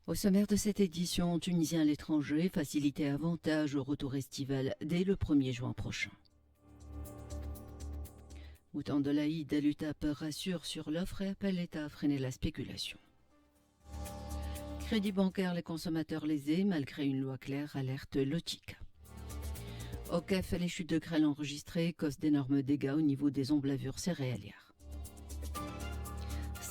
Au sommaire de cette édition, Tunisiens à l'étranger, faciliter avantage au retour estival dès le 1er juin prochain. Mouton de l'Aïd, l'UTAP rassure sur l'offre et appelle l'État à freiner la spéculation. Crédit bancaire, les consommateurs lésés, malgré une loi claire, alerte l'OTIC. Au CAF, les chutes de grêle enregistrées causent d'énormes dégâts au niveau des emblavures céréalières.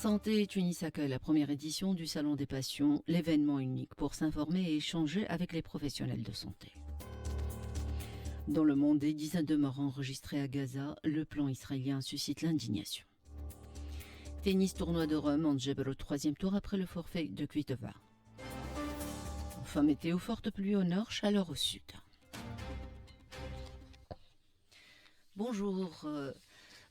Santé, Tunis accueille la première édition du Salon des Passions, l'événement unique pour s'informer et échanger avec les professionnels de santé. Dans le monde, des dizaines de morts enregistrées à Gaza, le plan israélien suscite l'indignation. Tennis tournoi de Rome, Andjebel au 3e tour après le forfait de Kvitova. Enfin, météo, forte pluie au nord, chaleur au sud. Bonjour.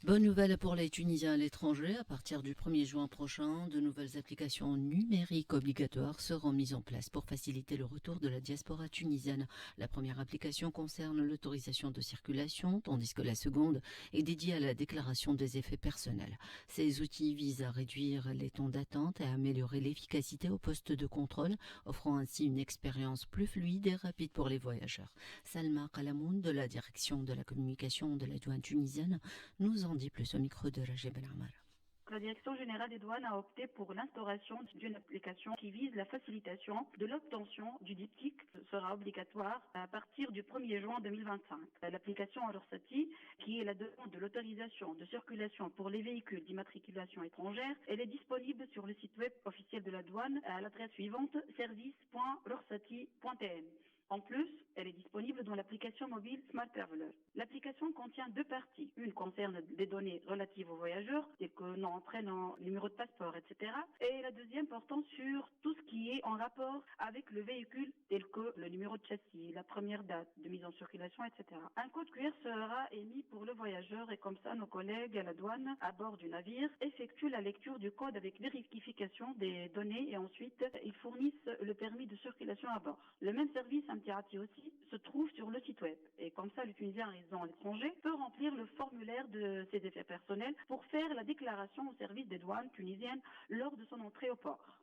Bonne nouvelle pour les Tunisiens à l'étranger. À partir du 1er juin prochain, de nouvelles applications numériques obligatoires seront mises en place pour faciliter le retour de la diaspora tunisienne. La première application concerne l'autorisation de circulation, tandis que la seconde est dédiée à la déclaration des effets personnels. Ces outils visent à réduire les temps d'attente et à améliorer l'efficacité au poste de contrôle, offrant ainsi une expérience plus fluide et rapide pour les voyageurs. Salma Kalamoun de la direction de la communication de la douane tunisienne nous en dit plus au micro de Rajeb El Amar. La Direction générale des douanes a opté pour l'instauration d'une application qui vise la facilitation de l'obtention du diptyque sera obligatoire à partir du 1er juin 2025. L'application Alorsati, qui est la demande de l'autorisation de circulation pour les véhicules d'immatriculation étrangère, elle est disponible sur le site web officiel de la douane à l'adresse suivante service.lorsati.tn. En plus, elle est disponible dans l'application mobile Smart Traveler. L'application contient deux parties. Une concerne des données relatives aux voyageurs, telles que nom, prénom, numéro de passeport, etc. Et la deuxième portant sur tout ce qui est en rapport avec le véhicule, tel que le numéro de châssis, la première date de mise en circulation, etc. Un code QR sera émis pour le voyageur et comme ça, nos collègues à la douane, à bord du navire, effectuent la lecture du code avec vérification des données et ensuite, ils fournissent le permis de circulation à bord. Le même service Amtirati aussi se trouve sur le site web. Et comme ça, le Tunisien résident à l'étranger peut remplir le formulaire de ses effets personnels pour faire la déclaration au service des douanes tunisiennes lors de son entrée au port.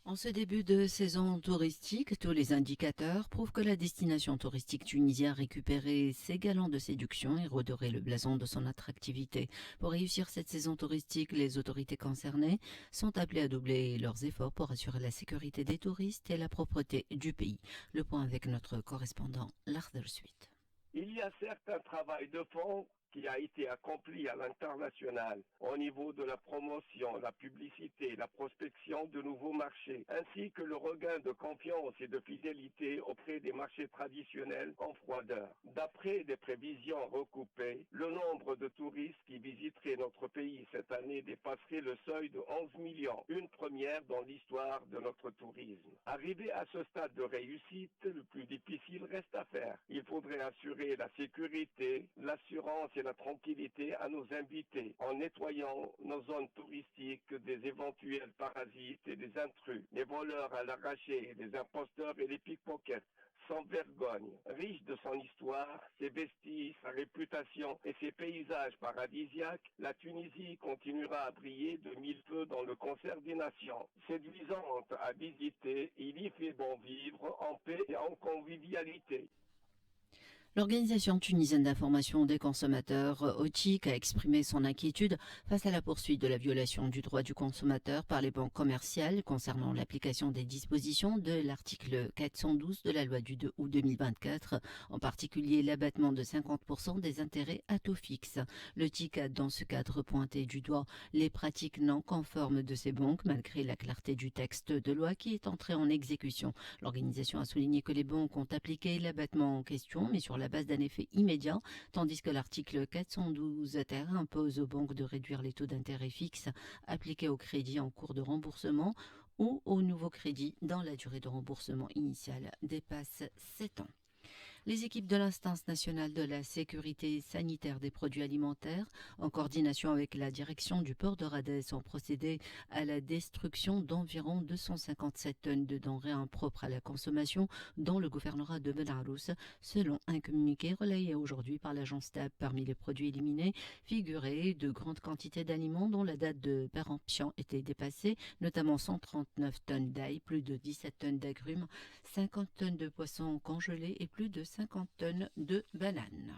En ce début de saison touristique, tous les indicateurs prouvent que la destination touristique tunisienne a récupéré ses galants de séduction et redoré le blason de son attractivité. Pour réussir cette saison touristique, les autorités concernées sont appelées à doubler leurs efforts pour assurer la sécurité des touristes et la propreté du pays. Le point avec notre correspondant, Larder Suite. Il y a certes un travail de fond qui a été accompli à l'international au niveau de la promotion, la publicité, la prospection de nouveaux marchés, ainsi que le regain de confiance et de fidélité auprès des marchés traditionnels en froideur. D'après des prévisions recoupées, le nombre de touristes qui visiteraient notre pays cette année dépasserait le seuil de 11 millions, une première dans l'histoire de notre tourisme. Arrivé à ce stade de réussite, le plus difficile reste à faire. Il faudrait assurer la sécurité, l'assurance et la tranquillité à nos invités en nettoyant nos zones touristiques des éventuels parasites et des intrus, les voleurs à l'arraché, les imposteurs et les pickpockets. Sans vergogne, riche de son histoire, ses vestiges, sa réputation et ses paysages paradisiaques, la Tunisie continuera à briller de mille feux dans le concert des nations. Séduisante à visiter, il y fait bon vivre en paix et en convivialité. L'Organisation tunisienne d'information des consommateurs, OTIC, a exprimé son inquiétude face à la poursuite de la violation du droit du consommateur par les banques commerciales concernant l'application des dispositions de l'article 412 de la loi du 2 août 2024, en particulier l'abattement de 50% des intérêts à taux fixe. L'OTIC a dans ce cadre pointé du doigt les pratiques non conformes de ces banques malgré la clarté du texte de loi qui est entré en exécution. L'organisation a souligné que les banques ont appliqué l'abattement en question, mais sur la base d'un effet immédiat, tandis que l'article 412 ter impose aux banques de réduire les taux d'intérêt fixes appliqués au crédit en cours de remboursement ou au nouveau crédit dans la durée de remboursement initiale dépasse 7 ans. Les équipes de l'Instance nationale de la sécurité sanitaire des produits alimentaires, en coordination avec la direction du port de Radès, ont procédé à la destruction d'environ 257 tonnes de denrées impropres à la consommation dans le gouvernorat de Belarus, selon un communiqué relayé aujourd'hui par l'agence TAP. Parmi les produits éliminés figuraient de grandes quantités d'aliments dont la date de péremption était dépassée, notamment 139 tonnes d'ail, plus de 17 tonnes d'agrumes, 50 tonnes de poissons congelés et plus de 50 tonnes de bananes.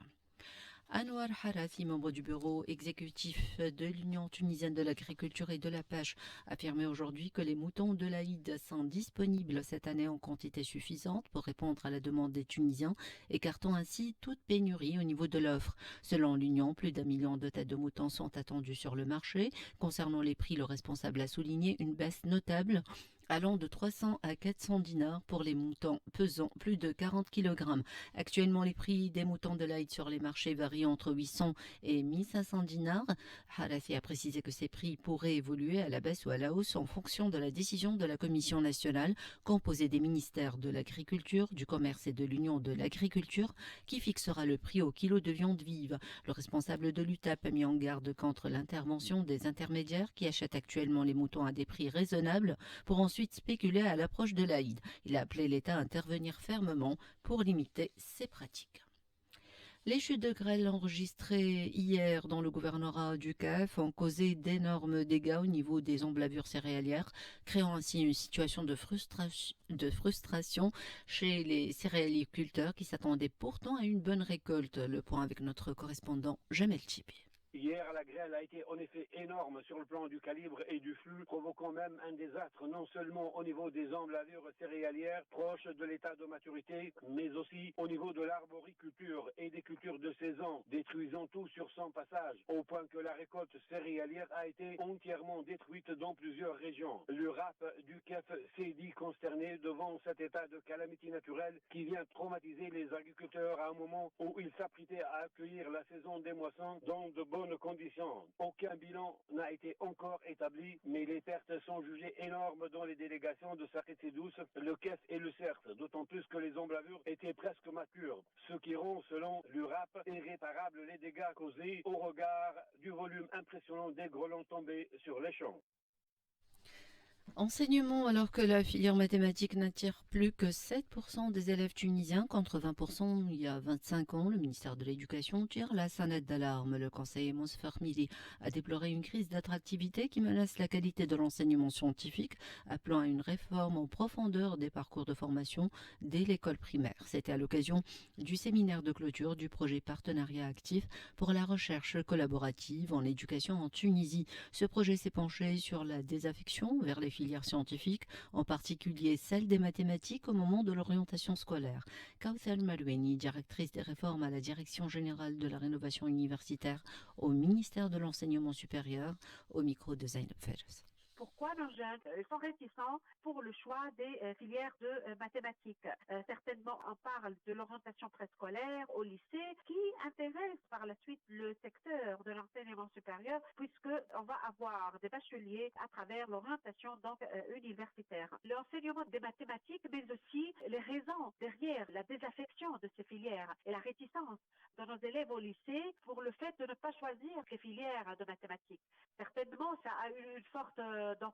Anouar Harathi, membre du bureau exécutif de l'Union tunisienne de l'agriculture et de la pêche, affirmait aujourd'hui que les moutons de l'Aïd sont disponibles cette année en quantité suffisante pour répondre à la demande des Tunisiens, écartant ainsi toute pénurie au niveau de l'offre. Selon l'Union, plus d'1 million de têtes de moutons sont attendues sur le marché. Concernant les prix, le responsable a souligné une baisse notable allant de 300 à 400 dinars pour les moutons pesant plus de 40 kg. Actuellement, les prix des moutons de l'Aïd sur les marchés varient entre 800 et 1500 dinars. Harathi a précisé que ces prix pourraient évoluer à la baisse ou à la hausse en fonction de la décision de la Commission nationale, composée des ministères de l'Agriculture, du Commerce et de l'Union de l'Agriculture, qui fixera le prix au kilo de viande vive. Le responsable de l'UTAP a mis en garde contre l'intervention des intermédiaires qui achètent actuellement les moutons à des prix raisonnables pour ensuite spéculer à l'approche de l'Aïd. Il a appelé l'État à intervenir fermement pour limiter ces pratiques. Les chutes de grêle enregistrées hier dans le gouvernorat du CAF ont causé d'énormes dégâts au niveau des emblavures céréalières, créant ainsi une situation de frustration chez les céréaliculteurs qui s'attendaient pourtant à une bonne récolte. Le point avec notre correspondant Jamel Chibi. Hier, la grêle a été en effet énorme sur le plan du calibre et du flux, provoquant même un désastre non seulement au niveau des emblavures céréalières proches de l'état de maturité, mais aussi au niveau de l'arboriculture et des cultures de saison, détruisant tout sur son passage, au point que la récolte céréalière a été entièrement détruite dans plusieurs régions. Le RAP du CAF s'est dit consterné devant cet état de calamité naturelle qui vient traumatiser les agriculteurs à un moment où ils s'apprêtaient à accueillir la saison des moissons dans de bonnes conditions. Aucun bilan n'a été encore établi, mais les pertes sont jugées énormes dans les délégations de Sarketi-Douce, le KEF et le CERT, d'autant plus que les emblavures étaient presque matures, ce qui rend, selon l'URAP, irréparable les dégâts causés au regard du volume impressionnant des grêlons tombés sur les champs. Enseignement, alors que la filière mathématique n'attire plus que 7% des élèves tunisiens contre 20% il y a 25 ans, le ministère de l'Éducation tire la sonnette d'alarme. Le conseiller Moussa Mili a déploré une crise d'attractivité qui menace la qualité de l'enseignement scientifique, appelant à une réforme en profondeur des parcours de formation dès l'école primaire. C'était à l'occasion du séminaire de clôture du projet Partenariat actif pour la recherche collaborative en éducation en Tunisie. Ce projet s'est penché sur la désaffection vers les filières scientifiques, en particulier celle des mathématiques au moment de l'orientation scolaire. Kauthar Maloueni, directrice des réformes à la Direction générale de la rénovation universitaire au ministère de l'enseignement supérieur, au micro de Zainab Feres. Pourquoi nos jeunes sont réticents pour le choix des filières de mathématiques. Certainement, on parle de l'orientation préscolaire au lycée qui intéresse par la suite le secteur de l'enseignement supérieur puisqu'on va avoir des bacheliers à travers l'orientation universitaire. L'enseignement des mathématiques, mais aussi les raisons derrière la désaffection de ces filières et la réticence de nos élèves au lycée pour le fait de ne pas choisir ces filières de mathématiques. Certainement, ça a eu une forte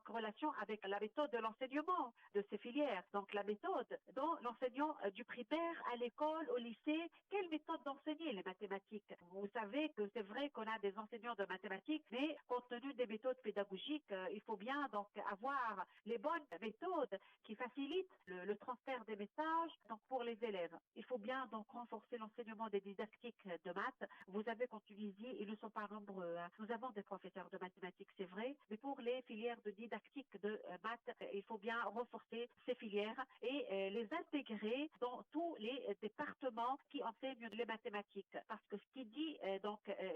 relation avec la méthode de l'enseignement de ces filières. Donc la méthode dont l'enseignant du primaire à l'école, au lycée, quelle méthode d'enseigner les mathématiques? Vous savez que c'est vrai qu'on a des enseignants de mathématiques, mais compte tenu des méthodes pédagogiques, il faut bien donc avoir les bonnes méthodes qui facilitent le transfert des messages pour les élèves. Il faut bien donc renforcer l'enseignement des didactiques de maths. Vous savez qu'en Tunisie, ils ne sont pas nombreux. Nous avons des professeurs de mathématiques, c'est vrai, mais pour les filières de didactique de maths, il faut bien renforcer ces filières et les intégrer dans tous les départements qui enseignent les mathématiques. Parce que ce qui dit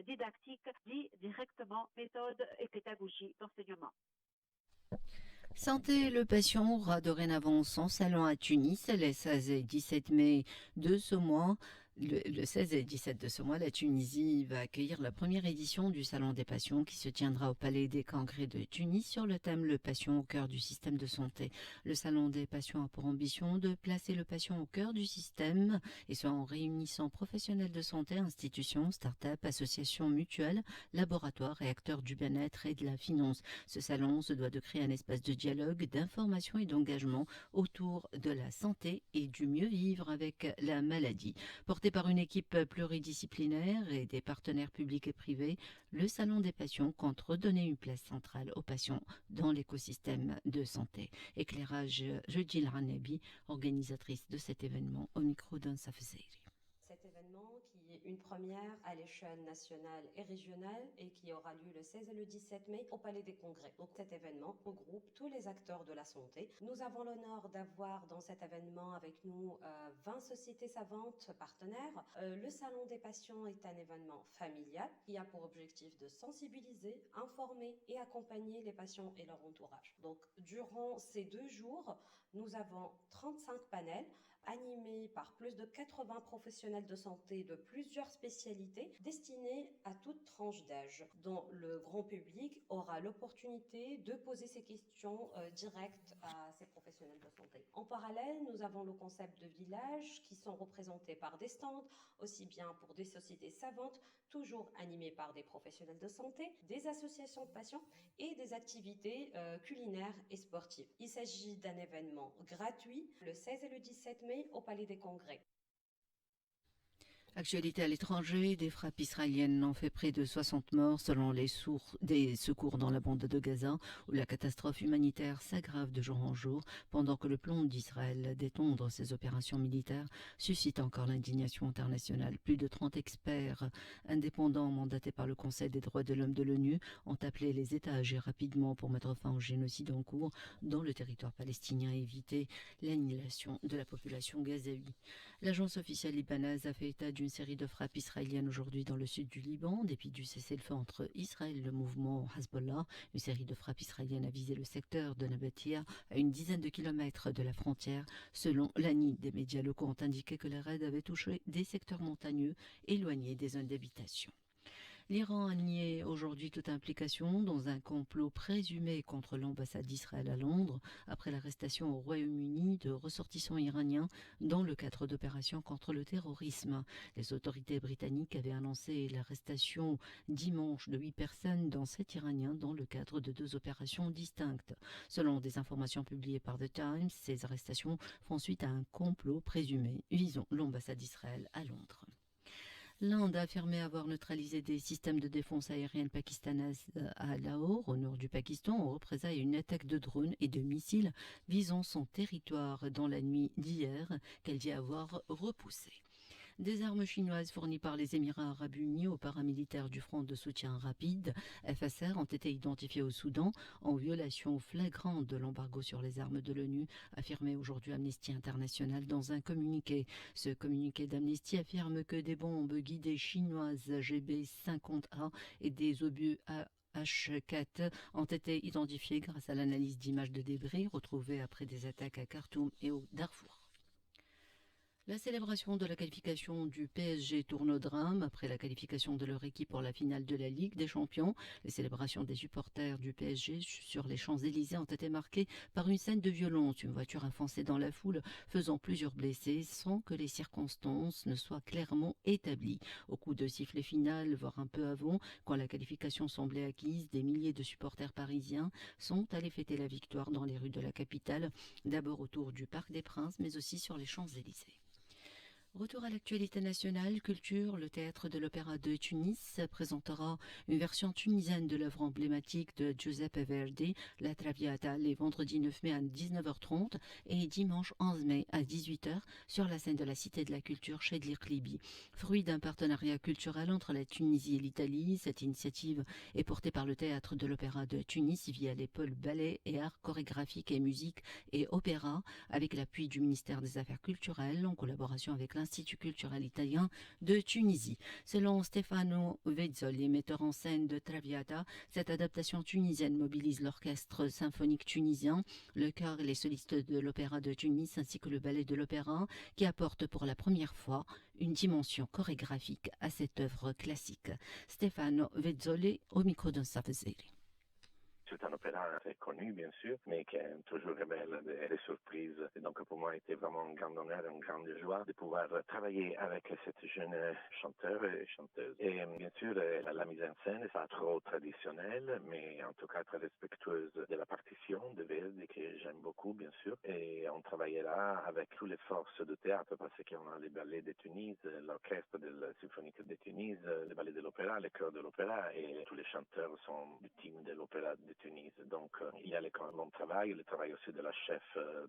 didactique dit directement méthode et pédagogie d'enseignement. Santé, le patient aura dorénavant son salon à Tunis les 16 et 17 mai de ce mois. Le 16 et 17 de ce mois, la Tunisie va accueillir la première édition du Salon des Patients qui se tiendra au Palais des Congrès de Tunis sur le thème Le patient au cœur du système de santé. Le Salon des Patients a pour ambition de placer le patient au cœur du système et ce en réunissant professionnels de santé, institutions, start-up, associations mutuelles, laboratoires et acteurs du bien-être et de la finance. Ce salon se doit de créer un espace de dialogue, d'information et d'engagement autour de la santé et du mieux vivre avec la maladie. Porté par une équipe pluridisciplinaire et des partenaires publics et privés, le Salon des patients compte redonner une place centrale aux patients dans l'écosystème de santé. Éclairage Judil Ranebi, organisatrice de cet événement, au micro d'Ansa Fzeiri. Cet événement qui est une première à l'échelle nationale et régionale et qui aura lieu le 16 et le 17 mai au Palais des Congrès. Donc cet événement regroupe tous les acteurs de la santé. Nous avons l'honneur d'avoir dans cet événement avec nous 20 sociétés savantes partenaires. Le Salon des patients est un événement familial qui a pour objectif de sensibiliser, informer et accompagner les patients et leur entourage. Donc durant ces 2 jours, nous avons 35 panels animé par plus de 80 professionnels de santé de plusieurs spécialités destinés à toute tranche d'âge, dont le grand public aura l'opportunité de poser ses questions directes à ces professionnels de santé. En parallèle, nous avons le concept de village qui sont représentés par des stands, aussi bien pour des sociétés savantes, toujours animées par des professionnels de santé, des associations de patients et des activités culinaires et sportives. Il s'agit d'un événement gratuit le 16 et le 17 mai au Palais des Congrès. Actualité à l'étranger, des frappes israéliennes ont fait près de 60 morts selon des secours dans la bande de Gaza, où la catastrophe humanitaire s'aggrave de jour en jour, pendant que le plan d'Israël d'étendre ses opérations militaires suscite encore l'indignation internationale. Plus de 30 experts indépendants mandatés par le Conseil des droits de l'homme de l'ONU ont appelé les États à agir rapidement pour mettre fin au génocide en cours dans le territoire palestinien et éviter l'annihilation de la population gazaoui. L'agence officielle libanaise a fait état d'une série de frappes israéliennes aujourd'hui dans le sud du Liban, en dépit du cessez-le-feu entre Israël et le mouvement Hezbollah. Une série de frappes israéliennes a visé le secteur de Nabatia, à une dizaine de kilomètres de la frontière. Selon l'ANI, des médias locaux ont indiqué que les raids avaient touché des secteurs montagneux éloignés des zones d'habitation. L'Iran a nié aujourd'hui toute implication dans un complot présumé contre l'ambassade d'Israël à Londres après l'arrestation au Royaume-Uni de ressortissants iraniens dans le cadre d'opérations contre le terrorisme. Les autorités britanniques avaient annoncé l'arrestation dimanche de 8 personnes, dont 7 Iraniens, dans le cadre de 2 opérations distinctes. Selon des informations publiées par The Times, ces arrestations font suite à un complot présumé visant l'ambassade d'Israël à Londres. L'Inde a affirmé avoir neutralisé des systèmes de défense aérienne pakistanaises à Lahore, au nord du Pakistan, en représailles à une attaque de drones et de missiles visant son territoire dans la nuit d'hier, qu'elle dit avoir repoussé. Des armes chinoises fournies par les Émirats arabes unis aux paramilitaires du Front de soutien rapide, FSR, ont été identifiés au Soudan en violation flagrante de l'embargo sur les armes de l'ONU, affirmé aujourd'hui Amnesty International dans un communiqué. Ce communiqué d'Amnesty affirme que des bombes guidées chinoises GB-50A et des obus H4 ont été identifiés grâce à l'analyse d'images de débris retrouvés après des attaques à Khartoum et au Darfour. La célébration de la qualification du PSG tourne au drame après la qualification de leur équipe pour la finale de la Ligue des Champions. Les célébrations des supporters du PSG sur les Champs-Élysées ont été marquées par une scène de violence, une voiture enfoncée dans la foule faisant plusieurs blessés sans que les circonstances ne soient clairement établies. Au coup de sifflet final, voire un peu avant, quand la qualification semblait acquise, des milliers de supporters parisiens sont allés fêter la victoire dans les rues de la capitale, d'abord autour du Parc des Princes, mais aussi sur les Champs-Élysées. Retour à l'actualité nationale, culture, le théâtre de l'Opéra de Tunis présentera une version tunisienne de l'œuvre emblématique de Giuseppe Verdi, La Traviata, les vendredis 9 mai à 19h30 et dimanche 11 mai à 18h sur la scène de la Cité de la Culture chez Libi. Fruit d'un partenariat culturel entre la Tunisie et l'Italie, cette initiative est portée par le théâtre de l'Opéra de Tunis via les pôles ballet et arts chorégraphiques et musique et opéra, avec l'appui du ministère des Affaires culturelles en collaboration avec l'Institut culturel italien de Tunisie. Selon Stefano Vezzoli, metteur en scène de Traviata, cette adaptation tunisienne mobilise l'orchestre symphonique tunisien, le chœur et les solistes de l'Opéra de Tunis ainsi que le ballet de l'Opéra qui apporte pour la première fois une dimension chorégraphique à cette œuvre classique. Stefano Vezzoli au micro d'un Safzeli. C'est un opéra très connu, bien sûr, mais qui toujours révèle des surprises. Et donc, pour moi, c'était vraiment un grand honneur, une grande joie de pouvoir travailler avec cette jeune chanteur et chanteuse. Et bien sûr, la mise en scène n'est pas trop traditionnelle, mais en tout cas très respectueuse de la partition de Verdi, que j'aime beaucoup, bien sûr. Et on travaillait là avec toutes les forces de théâtre, parce qu'on a les ballets de Tunis, l'orchestre de la symphonique de Tunis, le ballet de l'opéra, le chœur de l'opéra, et tous les chanteurs sont du team de l'opéra de Tunis. Donc, il y a mon travail, le travail aussi de la chef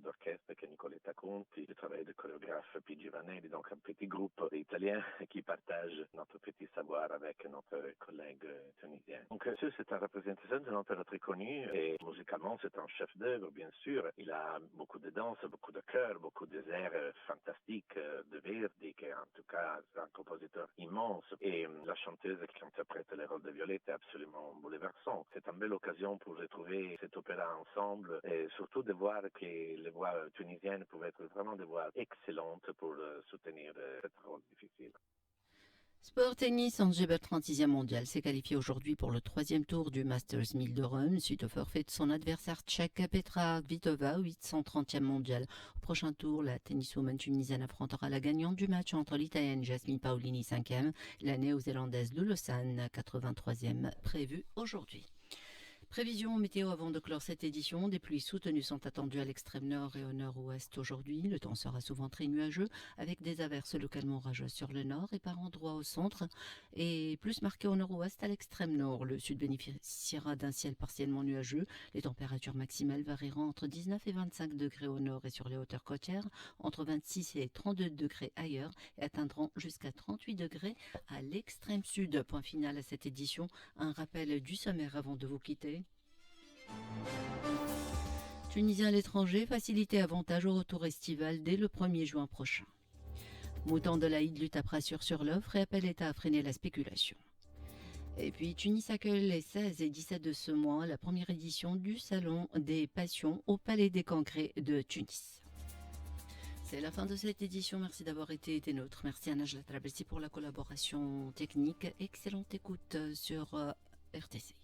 d'orchestre qui est Nicoletta Conti, le travail de chorégraphe Pigi Vanelli, donc un petit groupe d'Italiens qui partagent notre petit savoir avec notre collègue tunisien. Donc, c'est une représentation d'une opéra très connue et musicalement, c'est un chef d'œuvre, bien sûr. Il a beaucoup de danse, beaucoup de chœur, beaucoup d'airs fantastiques de Verdi, qui est en tout cas un compositeur immense. Et la chanteuse qui interprète le rôle de Violette est absolument bouleversante. C'est une belle occasion pour retrouver cet opéra ensemble et surtout de voir que les voix tunisiennes pouvaient être vraiment des voix excellentes pour soutenir ce rôle difficile. Sport tennis, Angers Bertrand, 6e mondial, s'est qualifié aujourd'hui pour le 3e tour du Masters 1000 de Rome, suite au forfait de son adversaire tchèque Petra Kvitova, 830e mondial. Au prochain tour, la tenniswoman tunisienne affrontera la gagnante du match entre l'italienne Jasmine Paolini, 5e, et la néo-zélandaise de Lausanne, 83e, prévue aujourd'hui. Prévision météo avant de clore cette édition. Des pluies soutenues sont attendues à l'extrême nord et au nord-ouest aujourd'hui. Le temps sera souvent très nuageux avec des averses localement orageuses sur le nord et par endroits au centre et plus marqué au nord-ouest à l'extrême nord. Le sud bénéficiera d'un ciel partiellement nuageux. Les températures maximales varieront entre 19 et 25 degrés au nord et sur les hauteurs côtières, entre 26 et 32 degrés ailleurs et atteindront jusqu'à 38 degrés à l'extrême sud. Point final à cette édition. Un rappel du sommaire avant de vous quitter. Tunisiens à l'étranger, facilité avantage au retour estival dès le 1er juin prochain. Mouton de l'Aïd lutte à Brassure sur l'offre et appelle l'État à freiner la spéculation. Et puis Tunis accueille les 16 et 17 de ce mois la première édition du Salon des Passions au Palais des Congrès de Tunis. C'est la fin de cette édition. Merci d'avoir été des nôtres. Merci à Najla Trabelsi pour la collaboration technique. Excellente écoute sur RTC.